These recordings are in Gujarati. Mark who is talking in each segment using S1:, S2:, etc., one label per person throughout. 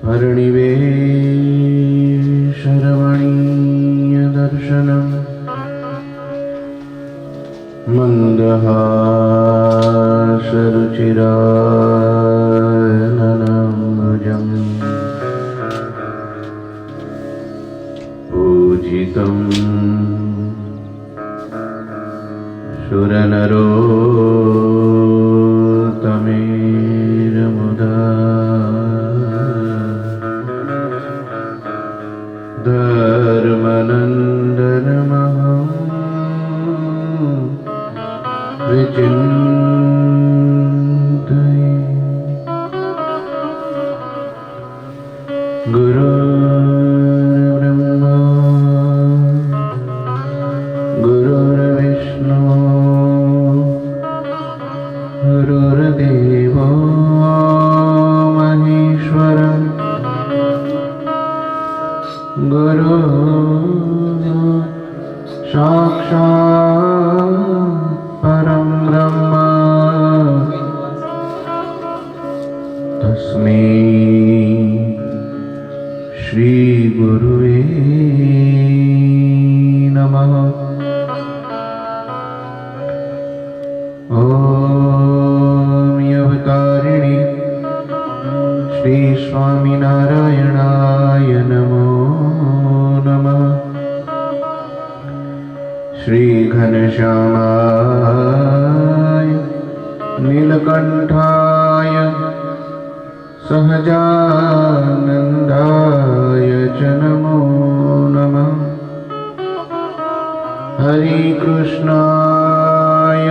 S1: हरिणिवेशरमणीय दर्शनम् मन्दहासरुचिराननम्रजम् पूजितम् सुरनरोत्तमेरमुदा धर्मनन्दनमहं विचिन्तये। गुरुर्ब्रह्मा गुरुर्विष्णु गुरुर्देवो महेश्वर गुरु साक्षात् परं ब्रह्म तस्मै श्री गुरुवे नमः। ओम अवतारिणी श्री स्वामीनारायणाय नमो नमः। श्री घनश्यामाय नीलकंठाय सहजानंदाय च नमो नमः। हरे कृष्णाय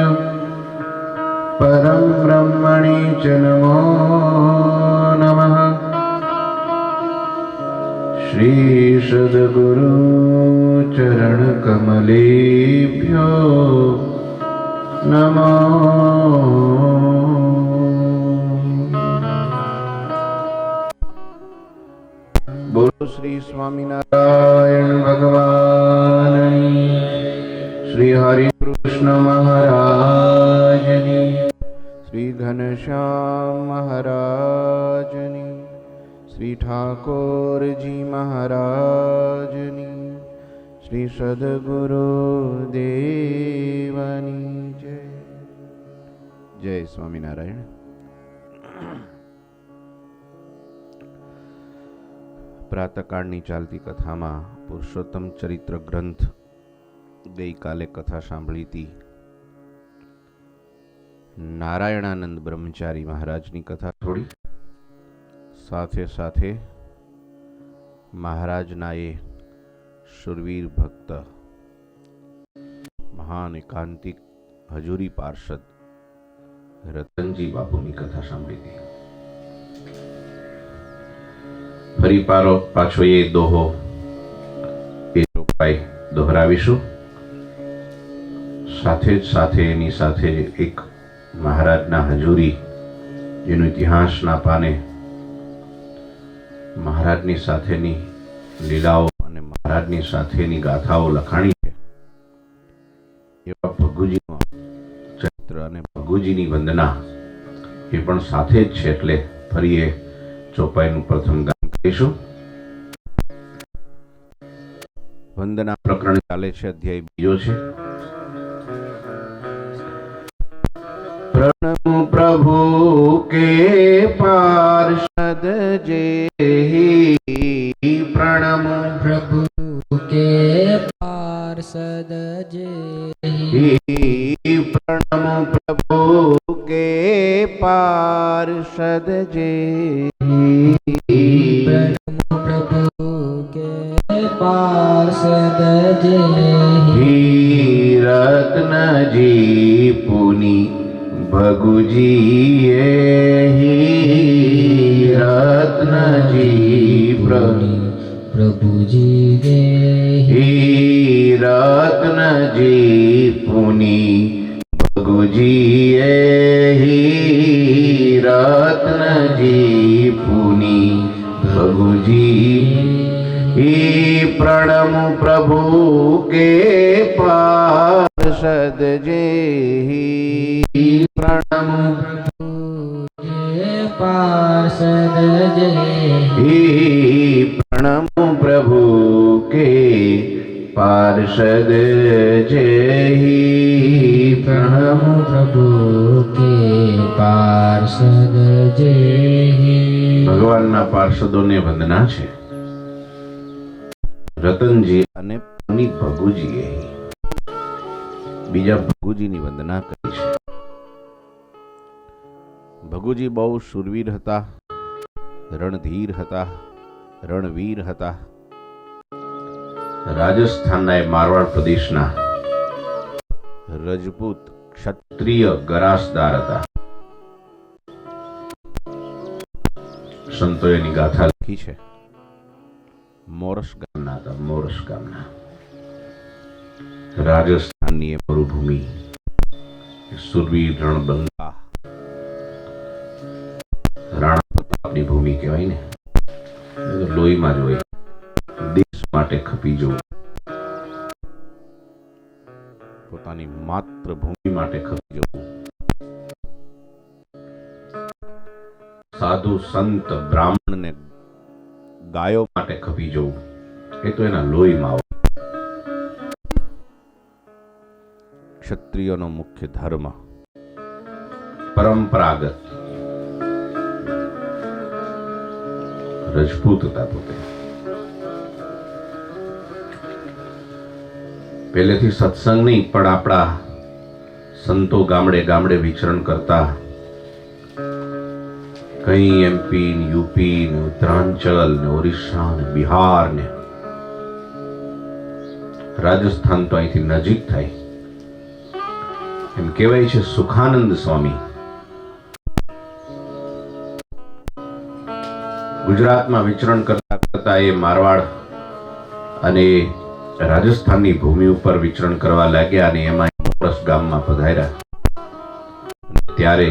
S1: परम ब्रह्मणे च नमो नमः। श्री सद्गुरु चरण कमलेभ्यो नमो। बोलो श्री स्वामीनारायण भगवान श्री हरि कृष्ण महाराज श्री घनश्याम महाराज श्री ठाकुर जी महाराज श्री सद्गुरु देवनी जय। जय स्वामीनारायण। प्रातःकाळની ચાલતી કથામાં પુરુષોત્તમ ચરિત્ર ગ્રંથ ગઈકાલે કથા સાંભળી હતી। નારાયણાનંદ બ્રહ્મચારી મહારાજની કથા થોડી સાથે સાથે મહારાજના એ શુરવીર ભક્ત મહાન એકાંતિક હજુરી પાર્ષદ રતનજી બાપુની કથા સાંભળી હતી। ફરી પાછો એ દોહો એ ચોપાઈ દોહરાવીશું। સાથે જ સાથે એની સાથે એક મહારાજના હજુરી જેનો ઇતિહાસના પાને મહારાજની સાથેની લીલાઓ અને મહારાજની સાથેની ગાથાઓ લખાણી છે એવા ભગુજીનું ચરિત્ર અને ભગુજીની વંદના એ પણ સાથે જ છે। એટલે ફરી એ ચોપાઈનું પ્રથમ ગાન કરીશું। વંદના પ્રકરણ ચાલે છે, અધ્યાય બીજો છે। प्रणम प्रभु के पार्षद जेहि। प्रणम
S2: प्रभु के पार्षद जेहि।
S1: प्रणम प्रभु के पार्षद जेहि।
S2: प्रणम प्रभु के पार्षद जेहि।
S1: रत्न जी पुनि भगुजी एहि। रत्न जी
S2: प्रभु जी देहि।
S1: रत्न जी पुनि भगुजी एहि। रत्न जी पुनि भगुजी। प्रणम प्रभु के पार्षद जेहि। प्रणम
S2: के पार्षद जय
S1: हे प्रणमो प्रभु के पार्षद जय
S2: प्रणमो प्रभु के पार्षद जय
S1: ભગવાનના પાર્ષદોને વંદના છે. રતનજી અને પુનિત ભગુજીએ બીજા ભગુજીની વંદના કરી છે. ભગુજી બહુ શૂરવીર હતા, રણધીર હતા, રણવીર હતા. રાજસ્થાનના એ મારવાડ પ્રદેશના રજપૂત ક્ષત્રિય ગરાસદાર હતા. સંતોએ એની ગાથા લખી છે. મોરસ ગામના હતા. મોરસ ગામના રાજસ્થાનની એ મરુભૂમિ, સુરવીર રણબંગા, રાણા પ્રતાપની ભૂમિ કહેવાય ને. એ તો લોહીમાં જ હોય. દેશ માટે ખપી જવું, પોતાની માતૃભૂમિ માટે ખપી જવું, સાધુ સંત બ્રાહ્મણ ને ગાયો માટે ખપી જવું, એ તો એના લોહીમાં હોય. ક્ષત્રિયોનો મુખ્ય ધર્મ પરંપરાગત. રજપૂત હતા પોતે. પહેલેથી સત્સંગ નહીં, પણ આપણા સંતો ગામડે ગામડે વિચરણ કરતા. કઈ એમપી ને યુપી ને ઉત્તરાંચલ ને ઓરિસ્સા ને બિહાર ને રાજસ્થાન તો અહીંથી નજીક થાય. એમ કહેવાય છે સુખાનંદ સ્વામી ગુજરાતમાં વિચરણ કરતા કરતા એ મારવાડ અને રાજસ્થાનની ભૂમિ ઉપર વિચરણ કરવા લાગ્યા અને એમાં મોરસ ગામમાં પધાર્યા. ત્યારે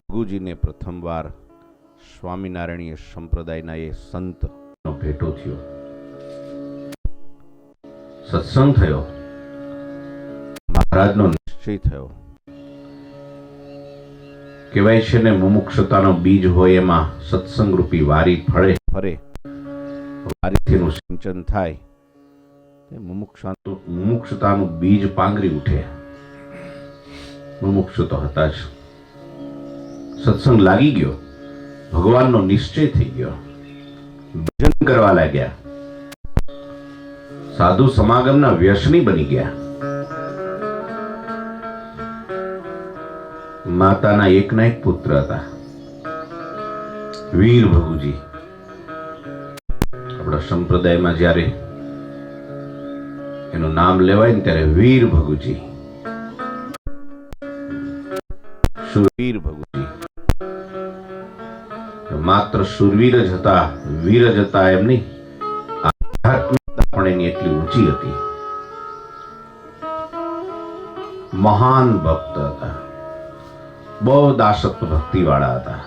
S1: ભગુજીને પ્રથમવાર સ્વામિનારાયણીય સંપ્રદાયના એ સંતનો ભેટો થયો, સત્સંગ થયો, મહારાજનો નિશ્ચય થયો. કહેવાય છે ને મુમુક્ષતાનો બીજ હોય એમાં સત્સંગ રૂપી વારી ફળે ફરે, વારીથીનું સિંચન થાય, મુમુક્ષતાનું બીજ પાંગરી ઉઠે. મુમુક્ષુ તો હતા જ. સત્સંગ લાગી ગયો, ભગવાનનો નિશ્ચય થઈ ગયો, ભજન કરવા લાગ્યા, સાધુ સમાગમના વ્યસની બની ગયા. માતાના એકના એક પુત્ર હતા, વીર ભગુજી. આપણા સંપ્રદાયમાં જ્યારે એનું નામ લેવાય ને ત્યારે વીર ભગુજી, શૂરવીર ભગુજી. માત્ર શૂરવીર જ હતા, વીર જ હતા એમ નહીં, આધ્યાત્મિકતા પણ એની એટલી ઊંચી હતી. મહાન ભક્ત હતા, બહુ દાસત્વ ભક્તિ વાળા હતા.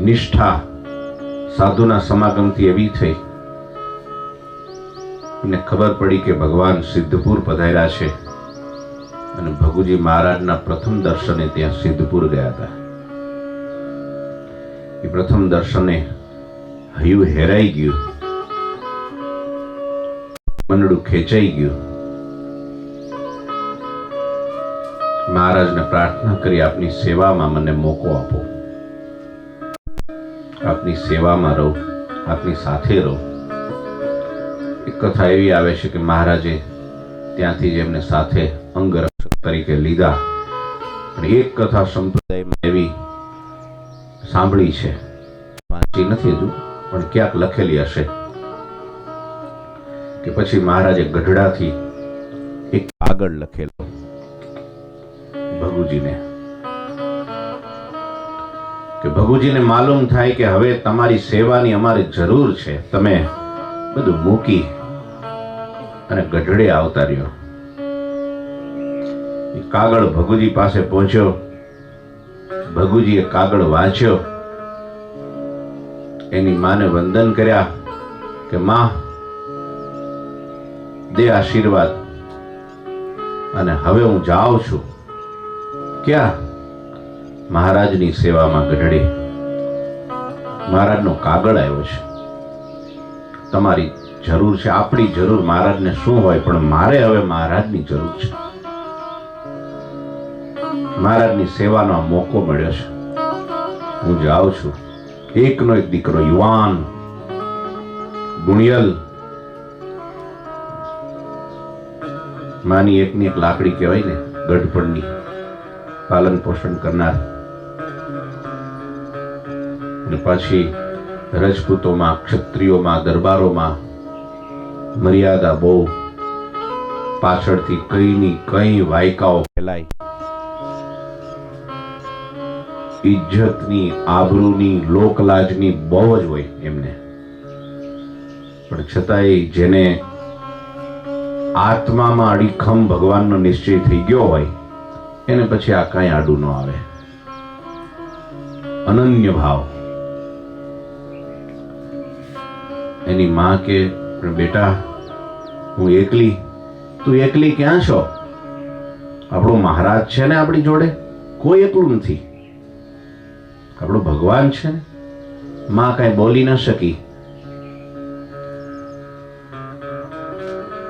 S1: નિષ્ઠા સાધુના સમાગમથી એવી થઈ, એને ખબર પડી કે ભગવાન સિદ્ધપુર પધાર્યા છે. અને ભગુજી મહારાજના પ્રથમ દર્શને ત્યાં સિદ્ધપુર ગયા હતા. એ પ્રથમ દર્શને હૈયું હેરાઈ ગયું, મનડું ખેંચાઈ ગયું. મહારાજને પ્રાર્થના કરી, આપની સેવામાં મને મોકો આપો, આપની સેવામાં રહું, આપની સાથે રહું. એક કથા એવી આવે છે કે મહારાજે ત્યાંથી જ એમને સાથે અંગરક્ષક તરીકે લીધા. પણ એક કથા સંપ્રદાયમાં એવી સાંભળી છે, વાંચી નથી હજુ, પણ ક્યાંક લખેલી હશે કે પછી મહારાજે ગઢડાથી એક કાગળ લખેલો ભગુજીને, કે ભગુજીને માલુમ થાય કે હવે તમારી સેવાની અમારે જરૂર છે, તમે બધું મૂકી અને ગઢડે આવતા રહ્યો. એ કાગળ ભગુજી પાસે પહોંચ્યો. ભગુજીએ કાગળ વાંચ્યો, એની માને વંદન કર્યા કે માં દે આશીર્વાદ. અને હવે હું જાઉં છું. ક્યાં? મહારાજની સેવામાં ગઢડે. મહારાજનો કાગળ આવ્યો છે. તમારી જરૂર છે, આપણી જરૂર મહારાજને શું હોય, પણ મારે હવે મહારાજની જરૂર છે. મહારાજની સેવાનો આ મોકો મળ્યો છે. હું જાઉં છું. એકનો એક દીકરો, યુવાન, ગુણિયલ, માની એકની એક લાકડી કહેવાય ને, ગઢપણની પાલન પોષણ કરનાર. અને પછી રજપૂતોમાં, ક્ષત્રિયોમાં, દરબારોમાં મર્યાદા બહુ, પાછળથી કઈની કઈ વાયકાઓ ફેલાય. ઇજ્જતની, આબરૂની, લોકલાજની બહુ જ હોય એમને. પણ છતાંય જેને આત્મામાં અડીખમ ભગવાનનો નિશ્ચય થઈ ગયો હોય એને પછી આ કાંઈ આડું ન આવે. અનન્ય ભાવ. એની માં કે, પણ બેટા હું એકલી. તું એકલી ક્યાં છો? આપણો મહારાજ છે ને આપણી જોડે, કોઈ એકલું નથી. આપણો ભગવાન છે ને. માં કાંઈ બોલી ન શકી.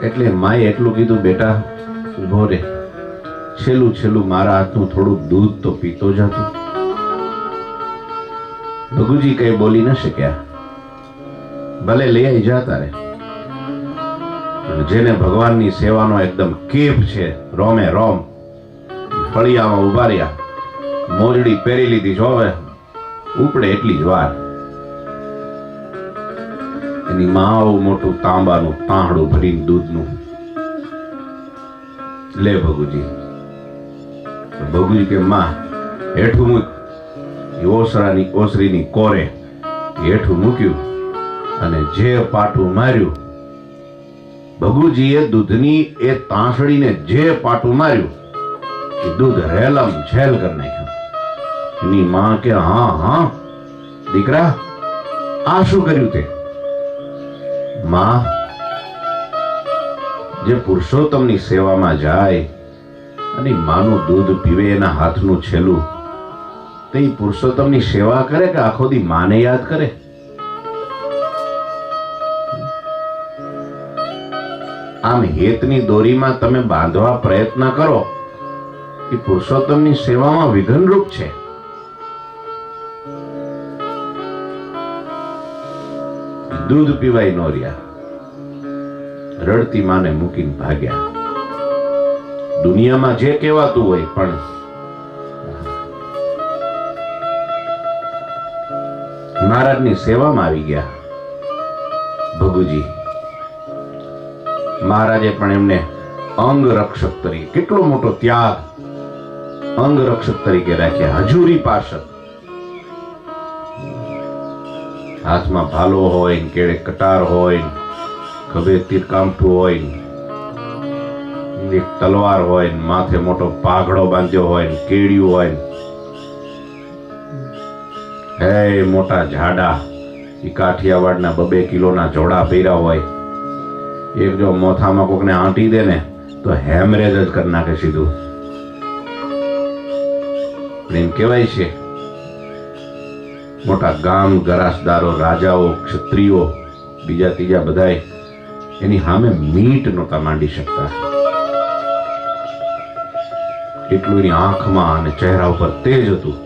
S1: એટલે માએ એટલું કીધું, બેટા ઉભો રે, છેલ્લું છેલ્લું મારા હાથનું થોડું દૂધ તો પીતો જ હતું. ભગુજી કઈ બોલી ન શક્યા. ભલે લઈ આવી જતા રે. પણ જેને ભગવાનની સેવાનો એકદમ કેપ છે, રોમે રોમ, ફળિયામાં ઉભા રહ્યા, મોજડી પહેરી લીધી, જોવે ઉપડે એટલી જ વાર. એની માં મોટું તાંબાનું તાંહડું ભરીને દૂધનું, લે ભગુજી. ભગુજી કે, માં હેઠું મૂક. ઓસરીની કોરે હેઠું મૂક્યું અને જે પાટું માર્યું, ભગુજીએ દૂધની એ તાંસળીને જે પાટું માર્યું એ દૂધ રેલમ છેલ કરી નાખ્યું. એની માં કે, હા હા દીકરા, આ શું કર્યું તે? માં, જે પુરુષોત્તમની સેવામાં જાય અને માનું દૂધ પીવે, એના હાથનું છેલ્લું, તે પુરુષોત્તમની સેવા કરે કે આખો દી માને યાદ કરે? આમ હેતની દોરીમાં તમે બાંધવા પ્રયત્ન કરો એ પુરુષોત્તમની સેવામાં વિઘનરૂપ છે. દૂધ પીવાય નો રહ્યા. રડતી માને મૂકીને ભાગ્યા. દુનિયામાં જે કહેવાતું હોય, પણ મહારાજની સેવામાં આવી ગયા ભગુજી. મહારાજે પણ એમને અંગ રક્ષક તરીકે, કેટલો મોટો ત્યાગ, અંગ રક્ષક તરીકે રાખ્યા. હજુરી પાર્ષદ. હાથમાં ભાલો હોય, કેળે કટાર હોય, ખભે તીરકામઠું હોય, એક તલવાર હોય, માથે મોટો પાઘડો બાંધ્યો હોય, કેડિયું હોય, હે મોટા જાડા, એ કાઠિયાવાડના 2 કિલોના જોડા પહેર્યા હોય. એક જો મોથામાં કોકને આંટી દે ને તો હેમરેજ જ કરી નાખે સીધું. એમ કહેવાય છે મોટા ગામ ગરાસદારો, રાજાઓ, ક્ષત્રિયો, બીજા ત્રીજા બધાય એની સામે મીટ નહોતા માંડી શકતા. એટલું એની આંખમાં અને ચહેરા ઉપર તેજ હતું,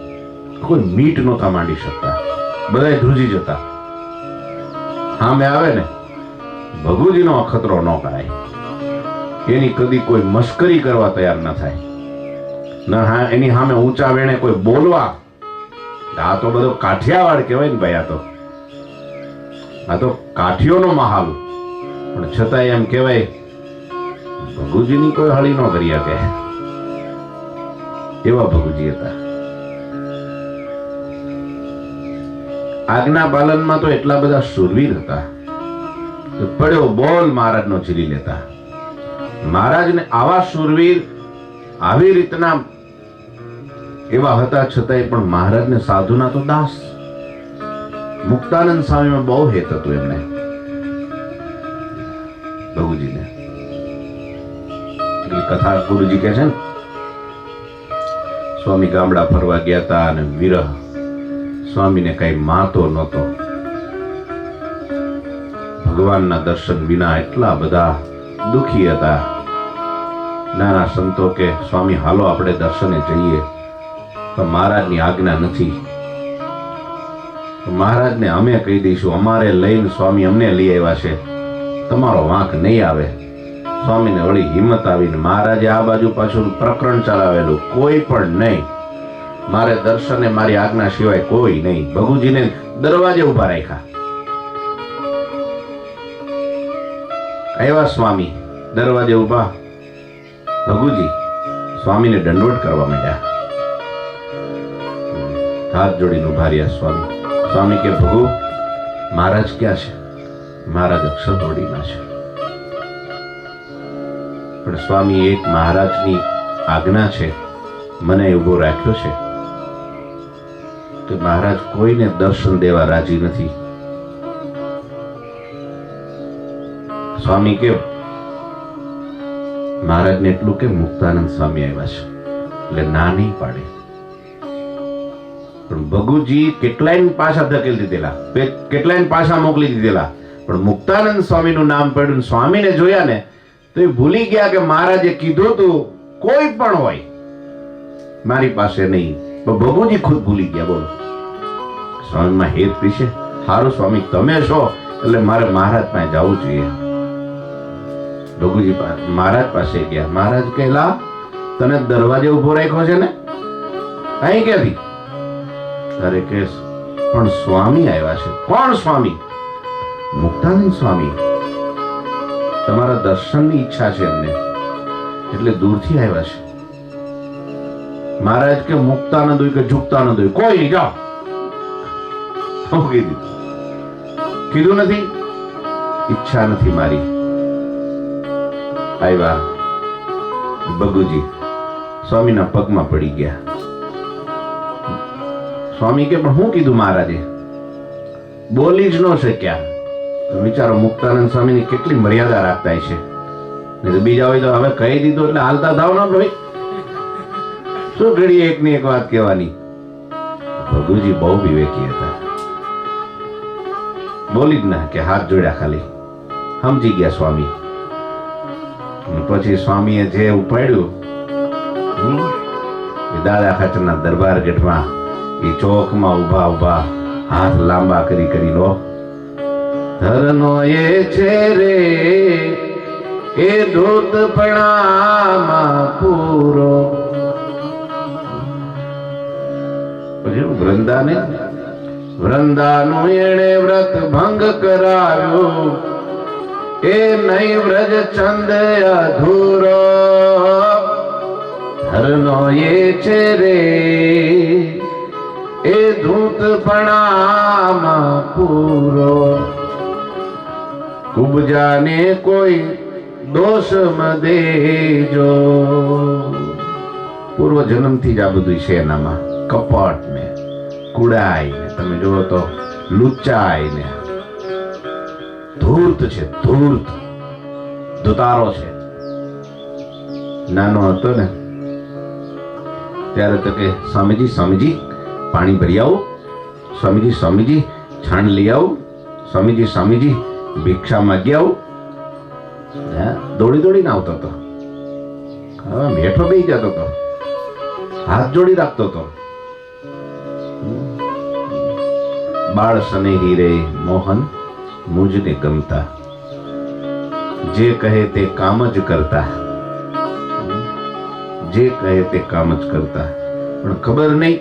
S1: કોઈ મીટ નહોતા માંડી શકતા. બધાય ધ્રુજી જતા. સામે આવે ને ભગુજીનો અખતરો ન કરાય. એની કદી કોઈ મશ્કરી કરવા તૈયાર ન થાય. ના એની સામે ઊંચા વેણે કોઈ બોલવા. આ તો બધો કાઠિયાવાડ કહેવાય ને ભાઈ. આ તો કાઠિયોનો મહાલ. પણ છતાંય એમ કહેવાય ભગુજીની કોઈ હળી ન કરી શકે એવા ભગુજી હતા. આજ્ઞા પાલનમાં તો એટલા બધા શૂરવીર હતા કે પડ્યો બોલ મહારાજનો ઝીલી લેતા. મહારાજને આવા શૂરવીર, આવી રીતના એવા હતા, છતાંય પણ મહારાજને સાધુના તો દાસ. મુક્તાનંદ સ્વામીમાં બહુ હેત હતું એમને, ભગુજીને. કથા ગુરુજી કહે છે ને, સ્વામી ગામડા ફરવા ગયા હતા અને વિરહ, સ્વામીને કઈ માતો નહોતો. ભગવાનના દર્શન વિના એટલા બધા દુખી હતા. નાના સંતો કે સ્વામી હાલો આપણે દર્શને જઈએ, પણ મહારાજની આજ્ઞા નથી. મહારાજને અમે કહી દઈશું, અમારે લઈને સ્વામી અમને લઈ આવ્યા છે, તમારો વાંક નહીં આવે. સ્વામીને વળી હિંમત આવીને મહારાજે આ બાજુ પાછું પ્રકરણ ચલાવેલું, કોઈ પણ નહીં, મારે દર્શને મારી આજ્ઞા સિવાય કોઈ નહીં. ભગુજીને દરવાજે ઉભા રાખ્યા. આવ્યા સ્વામી, દરવાજે ઉભા. ભગુજી સ્વામીને દંડવત કરવા માંડ્યા. હાથ જોડીને ઉભા રહ્યા સ્વામી. સ્વામી કે ભગુ મહારાજ ક્યાં છે? મહારાજ અક્ષરવાડીમાં છે. પણ સ્વામી એક મહારાજની આજ્ઞા છે, મને ઉભો રાખ્યો છે કે મહારાજ કોઈને દર્શન દેવા રાજી નથી. સ્વામી કે મહારાજને એટલું કે મુક્તાનંદ સ્વામી આવ્યા છે, એટલે ના નહીં પાડે. પણ ભગુજી કેટલાય પાછા ધકેલી દીધેલા, કેટલાય પાછા મોકલી દીધેલા, પણ મુક્તાનંદ સ્વામીનું નામ પડ્યું. સ્વામીને જોયા ને તો એ ભૂલી ગયા કે મહારાજે કીધું તું કોઈ પણ હોય મારી પાસે નહીં. પણ ભગુજી ખુદ ભૂલી ગયા. બોલો, સ્વામીમાં હેત પીછે હારું સ્વામી તમે છો એટલે મારે મહારાજ પાસે જવું જોઈએ. ભગુજી મહારાજ પાસે ગયા. મહારાજ કહેલા તને દરવાજે ઉભો રાખ્યો છે ને, અહીં ક્યાંથી? અરે કે પણ સ્વામી આવ્યા છે. કોણ સ્વામી? મુક્તાનંદ સ્વામી. તમારા દર્શનની ઈચ્છા છે એમને, એટલે દૂરથી આવ્યા છે. મહારાજ કે મુક્તાનંદ હોય કે ઝુકતાનંદ હોય કોઈ નહીં, જાઓ. કીધું નથી, ઈચ્છા નથી મારી. આવ્યા ભગુજી સ્વામીના પગમાં પડી ગયા. સ્વામી કે પણ હું કીધું મહારાજે? બોલી જ ન શક્યા. વિચારો મુક્તાનંદ સ્વામીની કેટલી મર્યાદા રાખતા છે. નહીં તો બીજા હોય તો હવે કહી દીધું એટલે હાલતા થાવ ને ભાઈ, શું ઘડી એકની એક વાત કહેવાની. ભગુજી બહુ વિવેકી હતા, બોલી જ ના કે હાથ જોડ્યા ખાલી. સમજી ગયા સ્વામી. પછી સ્વામીએ જે ઉપાડ્યું, દાદા ખાચરના દરબાર ગઢમાં એ ચોકમાં ઉભા ઉભા હાથ લાંબા કરી કરી લો. ધરનો એ છે રે એ ધૂતપણામાં પૂરો. પછી વૃંદાને વૃંદાનું એણે વ્રત ભંગ કરાવ્યું, એ નહીં વ્રજ ચંદ અધૂરો. ધરનો એ છે રે એ ધૂતપણામાં પૂરો. કુબજાને કોઈ દોષ મ દેજો. પૂર્વ જન્મથી જ આ બધું છે એનામાં. કપટ ને કુડાઈ ને તમે જોવો તો લુચ્ચાઈ ને ધૂર્ત છે, ધૂર્ત ધુતારો છે. નાનો હતો ને ત્યારે તો કે સ્વામીજી સ્વામીજી પાણી ભરી આવો, સ્વામીજી સ્વામીજી છાણ લઈ આવો, સ્વામીજી સ્વામીજી ભિક્ષા માગી આવું. દોડી દોડીને આવતો હતો. બેઠો બેસી જતો હતો, હાથ જોડી રાખતો હતો. બાળ સનેહી રે મોહન મુજને ગમતા, જે કહે તે કામ જ કરતા, જે કહે તે કામ જ કરતા. પણ ખબર નહીં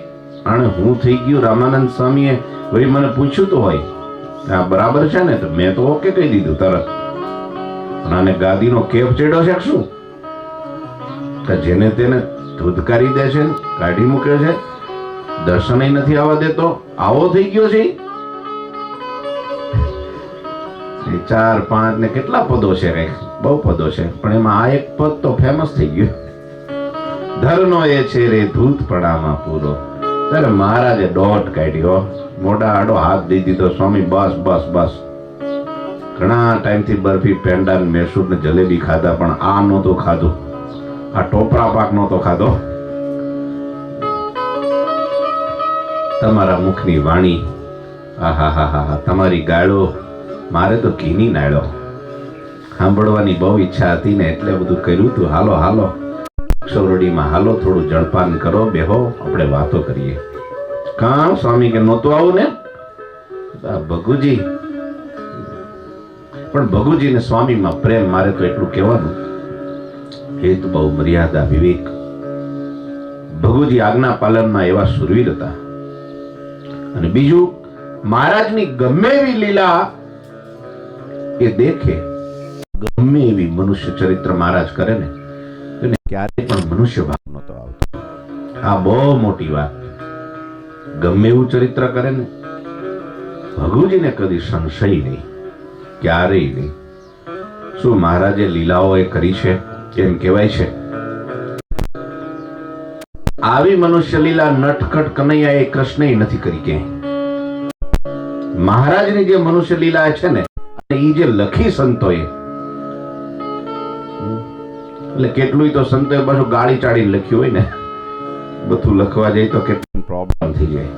S1: આને હું થઈ ગયું. રામાનંદ સ્વામીએ વળી મને પૂછ્યું તો હોય આ બરાબર છે ને, તો મેં તો ઓકે કહી દીધું તરત. પણ આને ગાદીનો કેપ ચડ્યો છે શું? જેને તેને ધૂધકારી દે છે, કાઢી મૂકે છે, દર્શનય નથી આવવા દેતો, આવો થઈ ગયો છે. 4, 5 ને કેટલા પદો છે, કઈક બહુ પદો છે, પણ એમાં આ એક પદ તો ફેમસ થઈ ગયું. ધરનો એ છે રે ધૂતપણામાં પૂરો. ત્યારે મહારાજે દોટ કાઢ્યો, મોઢા આડો હાથ દઈ દીધો. સ્વામી બસ બસ બસ. ઘણા ટાઈમથી બરફી, પેંડા, મેસૂર ને જલેબી ખાધા, પણ આ નહોતું ખાધું. આ ટોપરા પાક નહોતો ખાધો. તમારા મુખની વાણી, આહાહાહા, તમારી ગાળો મારે તો ઘીની નાળો. સાંભળવાની બહુ ઈચ્છા હતી ને એટલે બધું કર્યું તું. હાલો હાલો સૌરડીમાં હાલો, થોડું જળપાન કરો, બેહો, આપણે વાતો કરીએ. કાં સ્વામી કે નહોતું આવું ને? ભગુજી, પણ ભગુજીને સ્વામીમાં પ્રેમ મારે તો એટલું કહેવાનું, એ તો બહુ મર્યાદા વિવેક. ભગુજી આજ્ઞા પાલનમાં એવા સુરવીર હતા. અને બીજું, મહારાજની ગમે એવી લીલા એ દેખે, ગમે એવી મનુષ્ય ચરિત્ર મહારાજ કરે ને, એને ક્યારેય પણ મનુષ્ય ભાવ નહોતો આવતો. આ બહુ મોટી વાત. ગમે એવું ચરિત્ર કરે ને, ભગુજીને કદી સંશય નહીં, ક્યારેય નહીં. શું મહારાજે લીલાઓ એ કરી છે? એમ કહેવાય છે આવી મનુષ્ય લીલા નટખટ કનૈયા એ કૃષ્ણએ નથી કરી ક્યાંય. મહારાજની જે મનુષ્ય લીલા છે ને, એ જે લખી સંતોએ, એટલે કેટલું તો સંતોએ પાછું ગાળી ચાડીને લખ્યું હોય ને, બધું લખવા જાય તો કેટલી પ્રોબ્લેમ થઈ જાય.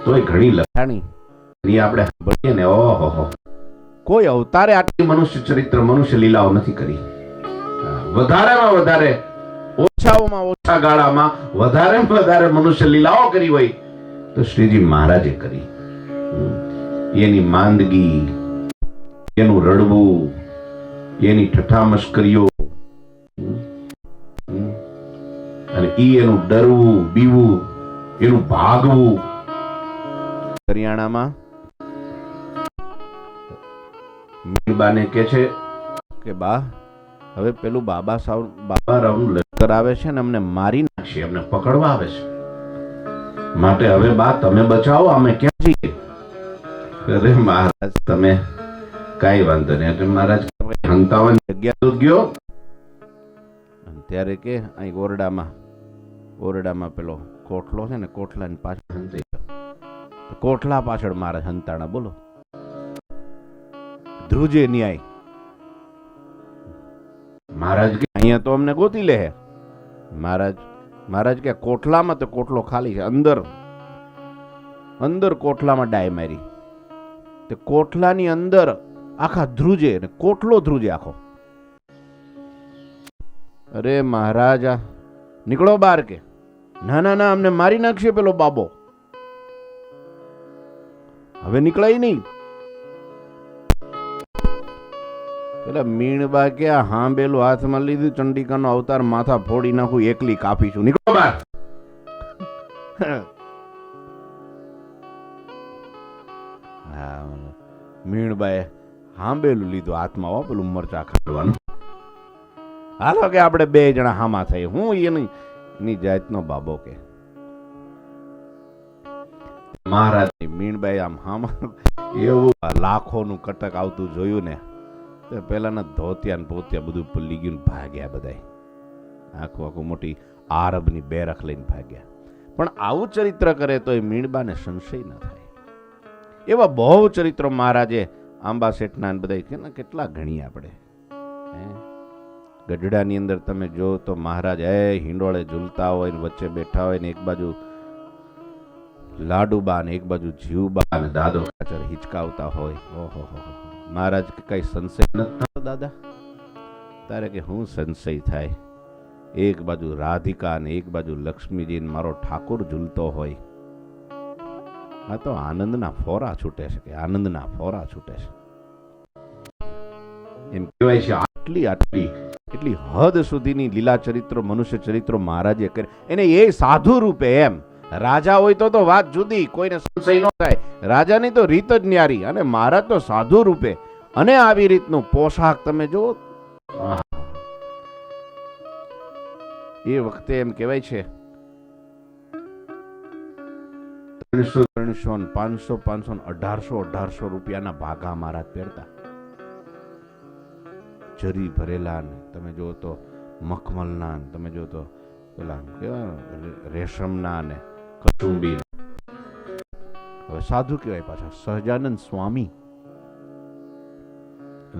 S1: તોય ઘણી લખાણી એની આપણે સાંભળીએ ને, ઓહો, કોઈ અવતારે આટલી મનુષ્ય ચરિત્ર મનુષ્ય લીલાઓ નથી કરી. વધારેમાં વધારે, ઓછાઓમાં ઓછા ગાળામાં વધારેમાં વધારે મનુષ્ય લીલાઓ કરી હોય તો શ્રીજી મહારાજે કરી. એની માંદગી, એનું રડવું, એની ઠઠા મશ્કરીઓ, અને એનું ડરવું, બીવું, એનું ભાગવું. હરિયાણામાં મીણબાને કે છે કે બા, હવે પેલું બાબા રાવનું લશ્કર આવે છે ને, અમને મારી નાખશે, અમને પકડવા આવે છે, માટે હવે બા તમે બચાવો, અમે ક્યાં જઈએ? અરે મહારાજ તમે કાંઈ વાંધો નહીં. એટલે મહારાજ હંતાવાની જગ્યા તો ગયો. ત્યારે કે અહીં ઓરડામાં પેલો કોઠલો છે ને, કોઠલાની પાછળ હંતાઈ ગયો. કોઠલા પાછળ મહારાજ હંતાણા. બોલો, ધ્રુજે ન્યાય. મહારાજ કે અહીંયા તો અમને ગોતી લે. મહારાજ કે કોઠલામાં તો કોઠલો ખાલી છે, અંદર કોઠલામાં ડાય મારી. તે કોઠલાની અંદર આખા ધ્રુજે ને કોઠલો ધ્રુજે આખો. અરે મહારાજ નીકળો બહાર. કે ના અમને મારી નાખશે પેલો બાબો, હવે નીકળાય નહીં. પેલા મીણબા કે હાંબેલું હાથમાં લીધું, ચંડિકાનો અવતાર માથા ફોડી નાખું, એકલી કાપીશું, નીકળો બહાર. મીણબાએ હાંબેલું લીધું હાથમાં, પેલું મરચા ખાડવાનું. હાલો કે આપણે બે જણા હામા થઈ. હું એની જાતનો બાબો. કે મહારાજ મીણબાઈ આમ હામા, એવું લાખોનું કટક આવતું જોયું ને, પેલાના ધોતિયા ને પોતિયા બધું પલ્લી ગયું, ભાગ્યા બધા. આખું મોટી આરબની બેરખ લઈને ભાગ્યા. પણ આવું ચરિત્ર કરે તો એ મીણબાને સંશય ન થાય. એવા બહુ ચરિત્રો મહારાજે આંબા શેઠના બધા કેટલા ગણી. આપણે ગઢડાની અંદર તમે જો તો મહારાજ હિંડોળે ઝૂલતા હોય ને, વચ્ચે બેઠા હોય ને, એક બાજુ લાડુબા ને એક બાજુ જીવબા ને દાદો ખાચર હિચકાવતા હોય. ઓહો, મહારાજ કે કઈ સંશય નથી થતો દાદા? તારે કે હું સંશય થાય? એક બાજુ રાધિકા ને એક બાજુ લક્ષ્મીજી ને મારો ઠાકોર ઝૂલતો હોય. આ તો આનંદના ફોરા છૂટે છે, કે આનંદના ફોરા છૂટે છે. એમ કહેવાય છે આટલી એટલી હદ સુધીની લીલા ચરિત્રો મનુષ્ય ચરિત્રો મહારાજે કરે. એને એ સાધુ રૂપે, એમ રાજા હોય તો વાત જુદી, કોઈને સંશય ન થાય. રાજાની તો રીત જ ન્યારી, અને મહારાજ તો સાધુ રૂપે. અને આવી રીતનું પોશાક તમે જો, એ વખતે એમ કહેવાય છે 300, 500, 1800 રૂપિયાના ભાગા મહારાજ પહેરતા. જરી ભરેલા ને તમે જો તો મખમલના, તમે જો તો પેલા કેવા રેશમના ને કચુંબી. હવે સાધુ કહેવાય પાછા સહજાનંદ સ્વામી.